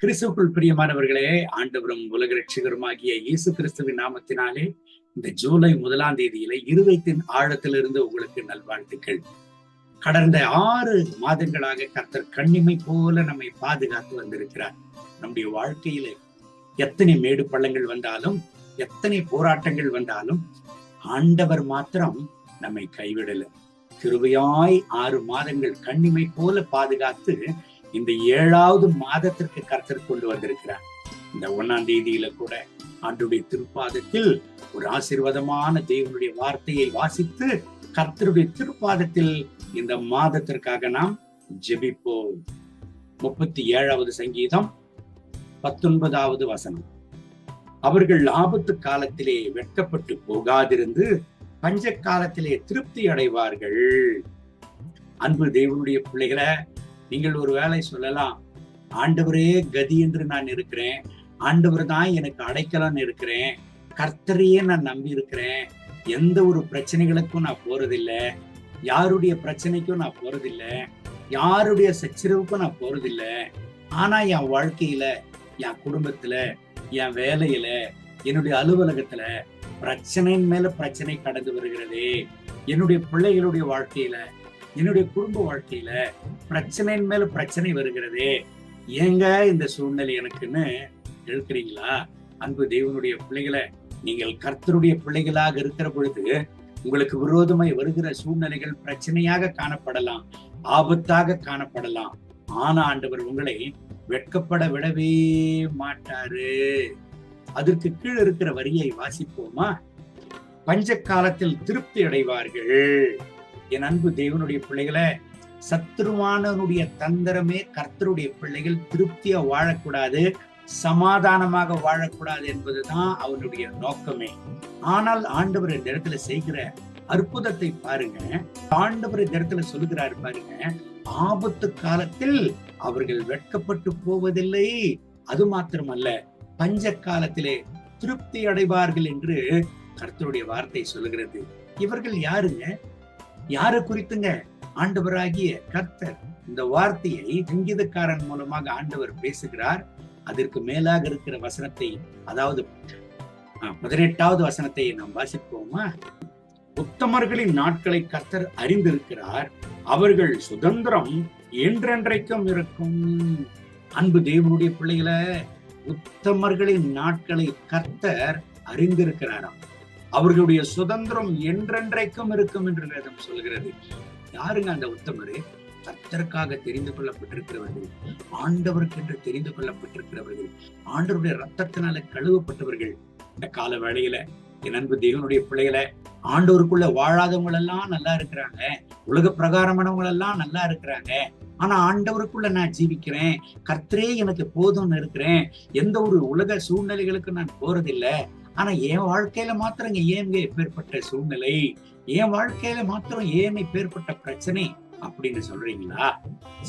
கிறிஸ்துவுக்குள் பிரியமானவர்களே, ஆண்டவரும் உலக ரட்சகருமாகிய இயேசு கிறிஸ்துவின் நாமத்தினாலே இந்த ஜூலை 1ஆம் தேதியில இருதயத்தின் ஆழத்திலிருந்து உங்களுக்கு நல்வாழ்த்துக்கள். கடந்த 6 மாதங்களாக கர்த்தர் கண்ணிமை போல நம்மை பாதுகாத்து வந்திருக்கிறார். நம்முடைய வாழ்க்கையில எத்தனை மேடு பள்ளங்கள் வந்தாலும், எத்தனை போராட்டங்கள் வந்தாலும் ஆண்டவர் மாத்திரம் நம்மை கைவிடல. கிருபையாய் 6 மாதங்கள் கண்ணிமை போல பாதுகாத்து இந்த 7வது மாதத்திற்கு கர்த்தர் கொண்டு வந்திருக்கிறார். இந்த 1ஆம் தேதியில கூட ஆண்டுடைய திருப்பாதத்தில் ஒரு ஆசீர்வாதமான தேவனுடைய வார்த்தையை வாசித்து கர்த்தருடைய திருப்பாதத்தில் இந்த மாதத்திற்காக நாம் ஜெபிப்போம். 37வது சங்கீதம் 19வது வசனம். அவர்கள் ஆபத்து காலத்திலே வெட்கப்பட்டு போகாதிருந்து பஞ்ச காலத்திலே திருப்தி அடைவார்கள். அன்பு தேவனுடைய பிள்ளைகளை, நீங்கள் ஒரு வேளை சொல்லலாம், ஆண்டவரே கதி என்று நான் இருக்கிறேன், ஆண்டவர் தான் எனக்கு அடைக்கலான்னு இருக்கிறேன், கர்த்தரையே நான் நம்பி இருக்கிறேன், எந்த ஒரு பிரச்சனைகளுக்கும் நான் போறதில்லை, யாருடைய பிரச்சனைக்கும் நான் போறதில்லை, யாருடைய சச்சரவுக்கும் நான் போறதில்லை. ஆனா என் வாழ்க்கையில, என் குடும்பத்துல, என் வேலையில, என்னுடைய அலுவலகத்துல பிரச்சனையின் மேல பிரச்சனை கடந்து வருகிறதே, என்னுடைய பிள்ளைகளுடைய வாழ்க்கையில, என்னுடைய குடும்ப வாழ்க்கையில பிரச்சனையின் மேல பிரச்சனை வருகிறதே, ஏங்க இந்த சூழ்நிலை எனக்குன்னு இருக்கிறீங்களா? அன்பு தேவனுடைய பிள்ளைகளை, நீங்கள் கர்த்தருடைய பிள்ளைகளாக இருக்கிற பொழுது உங்களுக்கு விரோதமாய் வருகிற சூழ்நிலைகள் பிரச்சனையாக காணப்படலாம், ஆபத்தாக காணப்படலாம். ஆனா ஆண்டவர் உங்களை வெட்கப்பட விடவே மாட்டாரு. அதற்கு கீழே இருக்கிற வரியை வாசிப்போமா? பஞ்ச காலத்தில் திருப்தி அடைவார்கள். என் அன்பு தேவனுடைய பிள்ளைகளை, சத்துருவானவனுடைய தந்திரமே கர்த்தருடைய பிள்ளைகள் திருப்தியா வாழக்கூடாது, சமாதானமாக வாழக்கூடாது என்பதுதான் அவனுடைய நோக்கமே. ஆனால் ஆண்டவர் இந்த இடத்துல செய்கிற அற்புதத்தை பாருங்க. ஆண்டவர் இந்த இடத்துல சொல்லுகிறாரு பாருங்க, ஆபத்து காலத்தில் அவர்கள் வெட்கப்பட்டு போவதில்லை, அது மாத்திரமல்ல பஞ்ச காலத்திலே திருப்தி அடைவார்கள் என்று கர்த்தருடைய வார்த்தை சொல்லுகிறது. இவர்கள் யாருங்க? யாரை குறித்துங்க? ஆண்டவராகிய கர்த்தர் இந்த வார்த்தையை சங்கீதக்காரன் மூலமாக ஆண்டவர் பேசுகிறார். அதற்கு மேலாக இருக்கிற வசனத்தை, அதாவது 18வது வசனத்தை நாம் வாசிப்போமா? உத்தமர்களின் நாட்களை கர்த்தர் அறிந்திருக்கிறார், அவர்கள் சுதந்திரம் என்றென்றைக்கும் இருக்கும். அன்பு தேவனுடைய பிள்ளைகளை, உத்தமர்களின் நாட்களை கர்த்தர் அறிந்திருக்கிறாராம், அவர்களுடைய சுதந்திரம் என்றென்றைக்கும் இருக்கும் என்று வேதம் சொல்கிறது. யாருங்க அந்த உத்தமரு? கர்த்தருக்காக தெரிந்து கொள்ளப்பட்டிருக்கிறவர்கள், ஆண்டவருக்கு என்று தெரிந்து கொள்ளப்பட்டிருக்கிறவர்கள், ஆண்டவருடைய ரத்தத்தினால கழுவப்பட்டவர்கள். இந்த கால வேளையில என் அன்பு தேவனுடைய பிள்ளைகளை, ஆண்டவருக்குள்ள வாழாதவங்க எல்லாம் நல்லா இருக்கிறாங்க, உலக பிரகாரமானவங்க எல்லாம் நல்லா இருக்கிறாங்க. ஆனா ஆண்டவருக்குள்ள நான் ஜீவிக்கிறேன், கர்த்தரே எனக்கு போதும்னு இருக்கிறேன், எந்த ஒரு உலக சூழ்நிலைகளுக்கு நான் போறதில்லை. ஆனா என் வாழ்க்கையில மாத்திரம் ஏன் எப்பேற்பட்ட சூழ்நிலை, என் வாழ்க்கையில மாத்திரம் ஏன் எப்பேற்பட்ட பிரச்சனை அப்படின்னு சொல்றீங்களா?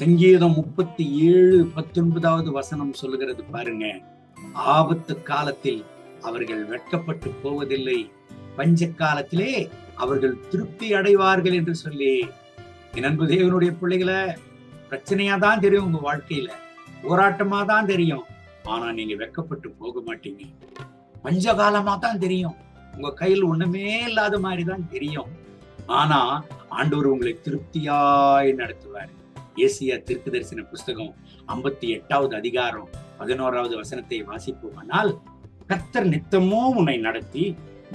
சங்கீதம் 37:19வது வசனம் சொல்லுகிறது பாருங்க, ஆபத்து காலத்தில் அவர்கள் வெட்கப்பட்டு போவதில்லை, பஞ்ச காலத்திலே அவர்கள் திருப்தி அடைவார்கள் என்று சொல்லி. என் அன்பு தேவனுடைய பிள்ளைகளை, பிரச்சனையா தான் தெரியும் உங்க வாழ்க்கையில, போராட்டமா தான் தெரியும், ஆனா நீங்க வெட்கப்பட்டு போக மாட்டீங்க. பஞ்சகாலமா தான் தெரியும், உங்க கையில் ஒண்ணுமே இல்லாத மாதிரிதான் தெரியும், ஆனா ஆண்டவர் உங்களை திருப்தியாய் நடத்துவார். ஏசியா தீர்க்கதரிசன புஸ்தகம் 58வது அதிகாரம் 11வது வசனத்தை வாசிப்போமானால், கர்த்தர் நித்தமோ உன்னை நடத்தி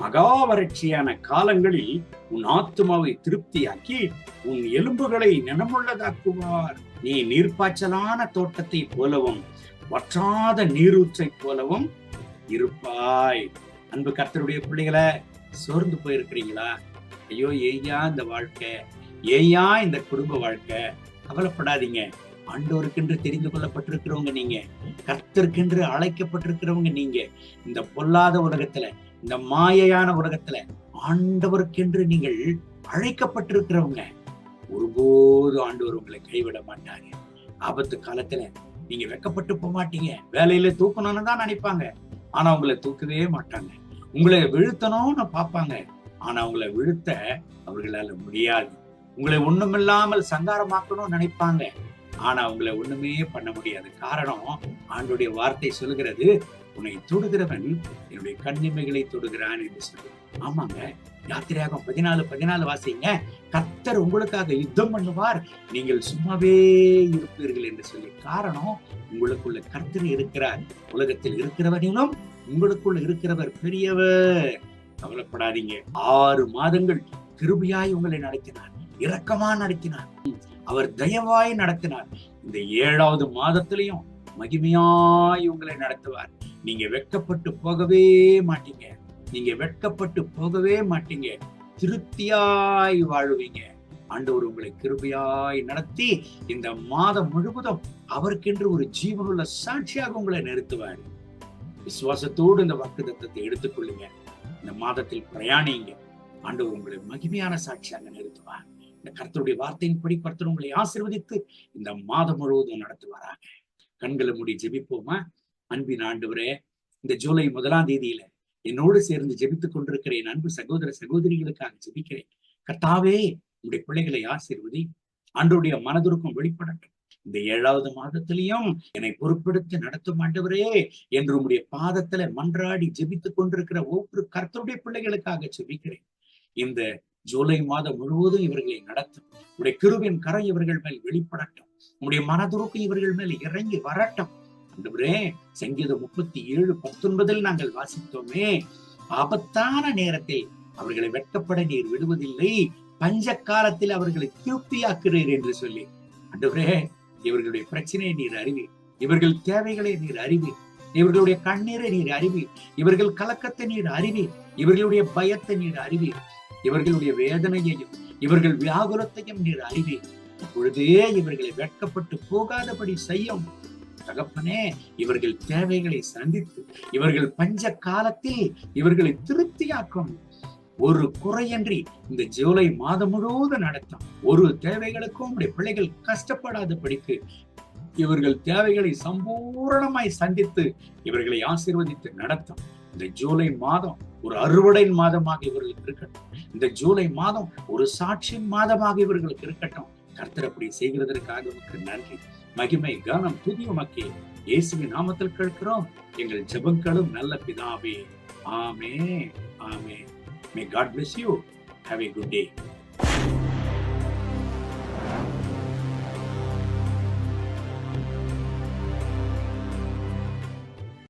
மகா வறட்சியான காலங்களில் உன் ஆத்துமாவை திருப்தியாக்கி உன் எலும்புகளை நினமுள்ளதாக்குவார். நீ நீர்ப்பாய்ச்சலான தோட்டத்தை போலவும் வற்றாத நீரூற்றை போலவும் இருப்பாய். அன்பு கர்த்தருடைய பிள்ளைகளை, சோர்ந்து போயிருக்கிறீங்களா? ஐயோ ஏயா இந்த வாழ்க்கை, ஏயா இந்த குடும்ப வாழ்க்கை? கவலைப்படாதீங்க. ஆண்டவருக்கென்று தெரிந்து கொள்ளப்பட்டிருக்கிறவங்க நீங்க, கர்த்தருக்கென்று அழைக்கப்பட்டிருக்கிறவங்க நீங்க. இந்த பொல்லாத உலகத்துல, இந்த மாயையான உலகத்துல ஆண்டவருக்கென்று நீங்கள் அழைக்கப்பட்டிருக்கிறவங்க. ஒருபோது ஆண்டவர் உங்களை கைவிட மாட்டாரு. ஆபத்து காலத்துல நீங்க வெட்கப்பட்டு போக மாட்டீங்க. வேலையில தூக்கணும்னு தான் நினைப்பாங்க, ஆனா உங்களை தூக்கவே மாட்டாங்க. உங்களை வீழ்த்தணும்னு பார்ப்பாங்க, ஆனா உங்களை வீழ்த்த அவர்களால முடியாது. உங்களை ஒண்ணுமில்லாமல் சங்காரமாக்கணும்னு நினைப்பாங்க, ஆனா உங்களை ஒண்ணுமே பண்ண முடியாது. காரணம், ஆண்டுடைய வார்த்தை சொல்லுகிறது, உன்னை தொடுகிறவன் என்னுடைய கண்ணிமைகளை தொடுகிறான் என்று சொல்லி. ஆமாங்க, யாத்திரையாகும் 14:14 வாசிங்க. கர்த்தர் உங்களுக்காக யுத்தம் பண்ணுவார், நீங்கள் சும்மாவே இருப்பீர்கள் என்று சொல்லி. காரணம், உங்களுக்குள்ள கர்த்தர் இருக்கிறார். உலகத்தில் இருக்கிறவனிலும் உங்களுக்குள்ள இருக்கிறவர் பெரியவர். கவலைப்படாதீங்க. 6 மாதங்கள் கிருபையாய் உங்களை நடத்தினார், இரக்கமா நடத்தினார், அவர் தயவாய் நடத்தினார். இந்த 7வது மாதத்திலையும் மகிமையாய் உங்களை நடத்துவார். நீங்க வெட்கப்பட்டு போகவே மாட்டீங்க. நீங்க வெட்கப்பட்டு போகவே மாட்டீங்க. திருப்தியாய் வாழுவீங்க. ஆண்டவர் உங்களை கிருபையாய் நடத்தி இந்த மாதம் முழுவதும் அவருக்கென்று ஒரு ஜீவனுள்ள சாட்சியாக உங்களை நிறுத்துவார். விசுவாசத்தோடு இந்த வாக்குத்தத்தத்தை எடுத்துக்கொள்ளுங்க. இந்த மாதத்தில் பிரயாணிங்க. ஆண்டவர் உங்களை மகிமையான சாட்சியாக நிறுத்துவார். இந்த கர்த்தருடைய வார்த்தையின்படி கர்த்தர் உங்களை ஆசீர்வதித்து இந்த மாதம் முழுவதும் நடத்துவாராக. கண்களை மூடி ஜெபிப்போமா? அன்பின் ஆண்டவரே, இந்த ஜூலை 1ஆம் தேதியில என்னோடு சேர்ந்து ஜெபித்துக் கொண்டிருக்கிற என் அன்பு சகோதர சகோதரிகளுக்காக ஜெபிக்கிறேன். கர்த்தாவே, உங்களுடைய பிள்ளைகளை ஆசீர்வதி. ஆண்டவருடைய மனதுருக்கம் வெளிப்படட்டும். இந்த 7வது மாதத்திலையும் என்னை பொறுப்பெடுத்து நடத்தும் ஆண்டவரே என்று உங்களுடைய பாதத்துல மன்றாடி ஜெபித்துக் கொண்டிருக்கிற ஒவ்வொரு கர்த்தருடைய பிள்ளைகளுக்காக ஜெபிக்கிறேன். இந்த ஜூலை மாதம் முழுவதும் இவர்களை நடத்தும். உடைய கிருபையின் கரை இவர்கள் மேல் வெளிப்படட்டும். உங்களுடைய மனதுருக்கம் இவர்கள் மேல் இறங்கி வரட்டும். ஆண்டவரே, சங்கீதம் 37:19 நாங்கள் வாசித்தோமே, ஆபத்தான நேரத்தில் அவர்களை வெட்கப்பட நீர் விடுவதில்லை, பஞ்ச காலத்தில் அவர்களை திருப்தியாக்குறீர் என்று சொல்லி. ஆண்டவரே, இவர்களுடைய பிரச்சனையை நீர் அறிவீர், இவர்கள் தேவைகளை நீர் அறிவீர், இவர்களுடைய கண்ணீரை நீர் அறிவீர், இவர்கள் கலக்கத்தை நீர் அறிவீர், இவர்களுடைய பயத்தை நீர் அறிவீர், இவர்களுடைய வேதனையையும் இவர்கள் வியாகுலத்தையும் நீர் அறிவீர். இப்பொழுதே இவர்களை வெட்கப்பட்டு போகாதபடி செய்யும் தகப்பனே. இவர்கள் தேவைகளை சந்தித்து இவர்கள் பஞ்ச காலத்தில் இவர்களை திருப்தியாக்கும். ஒரு குறையின்றி இந்த ஜூலை மாதம் முழுவதும் நடத்தும். ஒரு தேவைகளுக்கும் உடைய பிள்ளைகள் கஷ்டப்படாதபடிக்கு இவர்கள் தேவைகளை சம்பூரணமாய் சந்தித்து இவர்களை ஆசீர்வதித்து நடத்தும். இந்த ஜூலை மாதம் ஒரு அறுவடை மாதமாக இவர்களுக்கு இருக்கட்டும். இந்த ஜூலை மாதம் ஒரு சாட்சியின் மாதமாக இவர்களுக்கு இருக்கட்டும். கர்த்தர் அப்படி செய்கிறதற்காக உமக்கு நன்றி. மகிமை கனம் துதி உமக்கே. இயேசுவின் நாமத்தில் கேட்கிறோம் எங்கள் ஜெபங்களும் நல்ல பிதாவே. ஆமென். ஆமென். May God bless you. Have a good day.